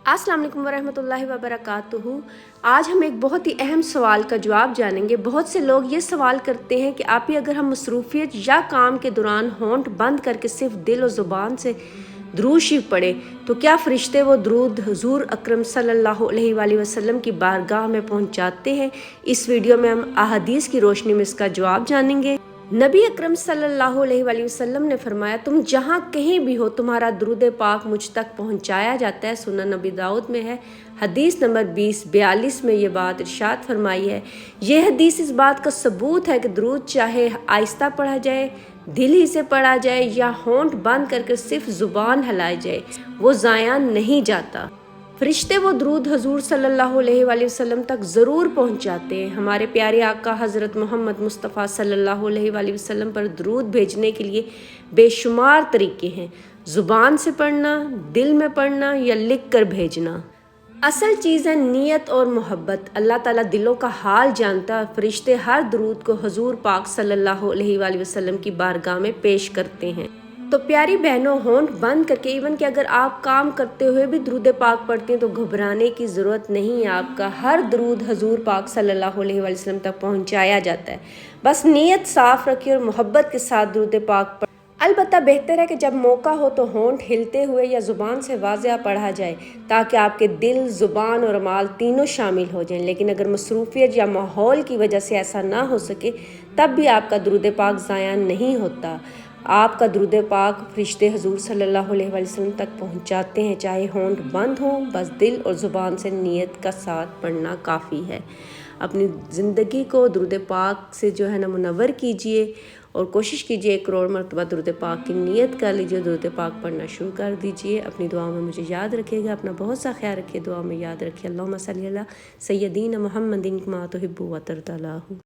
अस्सलाम वालेकुम वरहमतुल्लाहि वबरकातुहू। आज हम एक बहुत ही अहम सवाल का जवाब जानेंगे। बहुत से लोग ये सवाल करते हैं कि आप ही अगर हम मसरूफियत या काम के दौरान होंठ बंद करके सिर्फ दिल और ज़ुबान से दुरूद शरीफ पढ़े तो क्या फ़रिश्ते वो दुरूद हुज़ूर अकरम सल्लल्लाहु अलैहि वसल्लम की बारगाह में पहुंचाते हैं? इस वीडियो में हम अहादीस की रोशनी में इसका जवाब जानेंगे। नबी अकरम सल्लल्लाहु अलैहि वसल्लम ने फरमाया, तुम जहाँ कहीं भी हो तुम्हारा दुरूद पाक मुझ तक पहुँचाया जाता है। सुनन नबी दाऊद में है, हदीस नंबर 2042 में ये बात इरशाद फरमाई है। ये हदीस इस बात का सबूत है कि दुरूद चाहे आहिस्ता पढ़ा जाए, दिल ही से पढ़ा जाए या होंठ बंद करके सिर्फ ज़ुबान हिलाई जाए, वो ज़ाया नहीं जाता। फरिश्ते वो दुरूद हुज़ूर सल्लल्लाहु अलैहि वसल्लम तक ज़रूर पहुंचाते हैं। हमारे प्यारे आका हज़रत मोहम्मद मुस्तफ़ा सल्लल्लाहु अलैहि वसल्लम पर दुरूद भेजने के लिए बेशुमार तरीके हैं। ज़ुबान से पढ़ना, दिल में पढ़ना या लिख कर भेजना। असल चीज़ है नीयत और मोहब्बत। अल्लाह ताला दिलों का हाल जानता है। फरिश्ते हर दुरूद को हुज़ूर पाक सल्लल्लाहु अलैहि वसल्लम की बारगाह में पेश करते हैं। तो प्यारी बहनों, होंठ बंद करके इवन कि अगर आप काम करते हुए भी दुरूद पाक पढ़ते हैं तो घबराने की ज़रूरत नहीं है। आपका हर दुरूद हुज़ूर पाक सल्लल्लाहु अलैहि वसल्लम तक पहुंचाया जाता है। बस नीयत साफ़ रखिए और मोहब्बत के साथ दुरूद पाक अलबत्ता बेहतर है कि जब मौका हो तो होंठ हिलते हुए या ज़ुबान से वाज़िया पढ़ा जाए ताकि आपके दिल, ज़ुबान और अमाल तीनों शामिल हो जाएं। लेकिन अगर मसरूफियत या माहौल की वजह से ऐसा ना हो सके तब भी आपका दुरूद पाक ज़ाया नहीं होता। आपका दुरूद पाक फरिश्ते हुज़ूर सल्लल्लाहु अलैहि वसल्लम तक पहुंचाते हैं, चाहे होंठ बंद हो, बस दिल और ज़ुबान से नीयत का साथ पढ़ना काफ़ी है। अपनी ज़िंदगी को दुरूद पाक से जो है ना मुनव्वर कीजिए और कोशिश कीजिए 1 करोड़ मरतबा दुरूद पाक की नीयत कर लीजिए, दुरूद पाक पढ़ना शुरू कर दीजिए। अपनी दुआ में मुझे याद रखिएगा, अपना बहुत सा ख्याल रखिए, दुआ में याद रखिए। अल्लाहुम्मा सल्ली अला सय्यदीना मुहम्मदिन कमा तुहिब्बु व तर्दा।